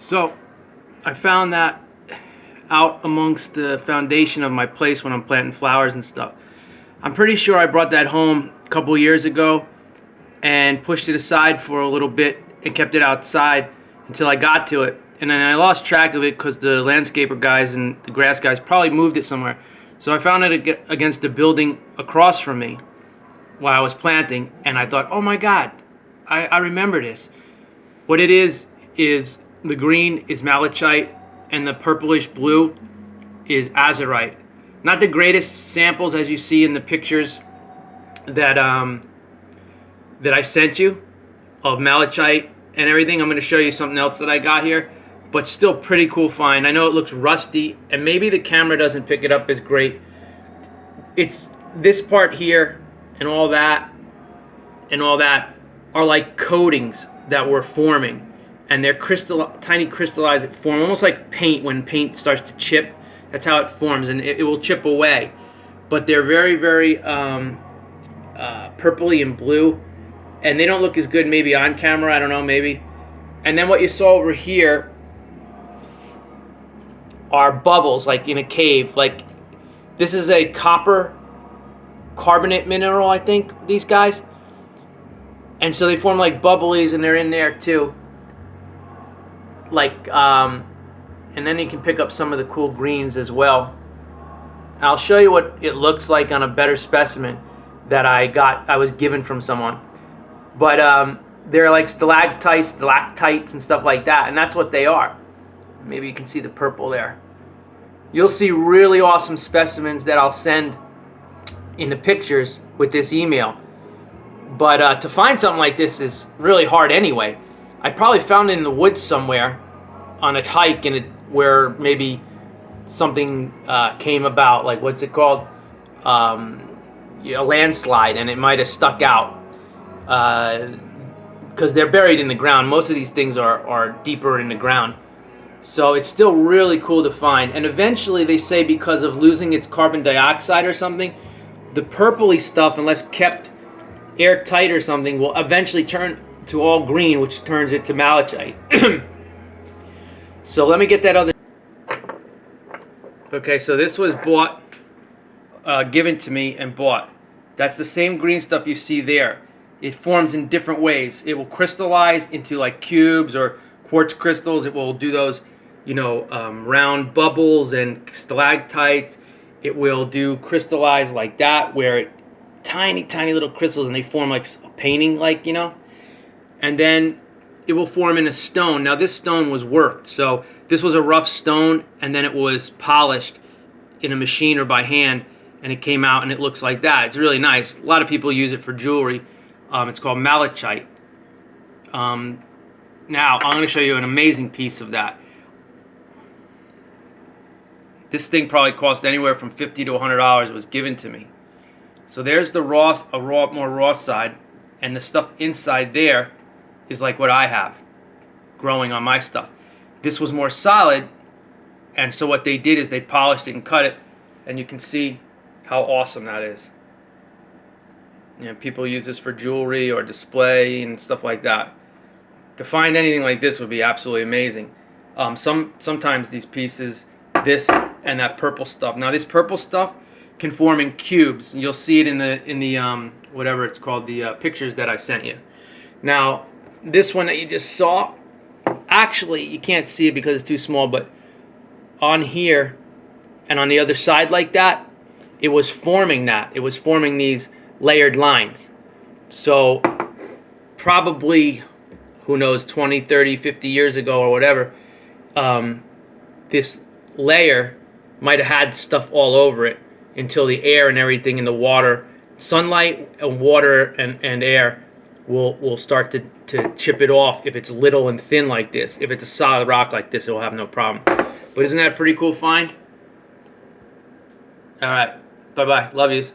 So I found that out amongst the foundation of my place when I'm planting flowers and stuff. I'm pretty sure I brought that home a couple years ago and pushed it aside for a little bit and kept it outside until I got to it. And then I lost track of it because the landscaper guys and the grass guys probably moved it somewhere. So I found it against the building across from me while I was planting, and I thought, oh my God, I remember this. What it is the green is malachite and the purplish blue is azurite. Not the greatest samples as you see in the pictures that that I sent you of malachite and everything. I'm going to show you something else that I got here, but still pretty cool find. I know it looks rusty and maybe the camera doesn't pick it up as great. It's this part here and all that are like coatings that were forming, and they're tiny crystallized form, almost like paint. When paint starts to chip, that's how it forms, and it will chip away. But they're very, very purpley and blue, and they don't look as good maybe on camera. I don't know, maybe. And then what you saw over here are bubbles, like in a cave. Like this is a copper carbonate mineral, I think, these guys. And so they form like bubblies, and they're in there too. Like, and then you can pick up some of the cool greens as well. I'll show you what it looks like on a better specimen that I was given from someone. But they're like stalactites, stalactites, and stuff like that, and that's what they are. Maybe you can see the purple there. You'll see really awesome specimens that I'll send in the pictures with this email. But to find something like this is really hard anyway. I probably found it in the woods somewhere on a hike, where maybe something came about, like what's it called? A landslide, and it might have stuck out because they're buried in the ground. Most of these things are deeper in the ground. So it's still really cool to find. And eventually they say because of losing its carbon dioxide or something, the purpley stuff, unless kept airtight or something, will eventually turn to all green, which turns it to malachite. So let me get that other. Okay, so this was bought, given to me and bought. That's the same green stuff you see there. It forms in different ways. It will crystallize into like cubes or quartz crystals. It will do those, round bubbles and stalactites. It will do crystallize like that, where it tiny little crystals, and they form like a painting, and then it will form in a stone. Now this stone was worked, so this was a rough stone, and then it was polished in a machine or by hand, and it came out and it looks like that. It's really nice. A lot of people use it for jewelry. It's called malachite. Now I'm going to show you an amazing piece of that. This thing probably cost anywhere from $50 to $100. It was given to me. So there's the more raw side, and the stuff inside there is like what I have growing on my stuff. This was more solid, and so what they did is they polished it and cut it, and you can see how awesome that is. People use this for jewelry or display and stuff like that. To find anything like this would be absolutely amazing. Sometimes these pieces, this and that purple stuff. Now this purple stuff can form in cubes. You'll see it in the whatever it's called, the pictures that I sent you. Now this one that you just saw, actually you can't see it because it's too small, but on here and on the other side like that, it was forming that. It was forming these layered lines. So probably, who knows, 20, 30, 50 years ago or whatever, this layer might have had stuff all over it until the air and everything in the water, sunlight and water and air will start to chip it off if it's little and thin like this. If it's a solid rock like this, it will have no problem. But isn't that a pretty cool find? All right. Bye-bye. Love yous.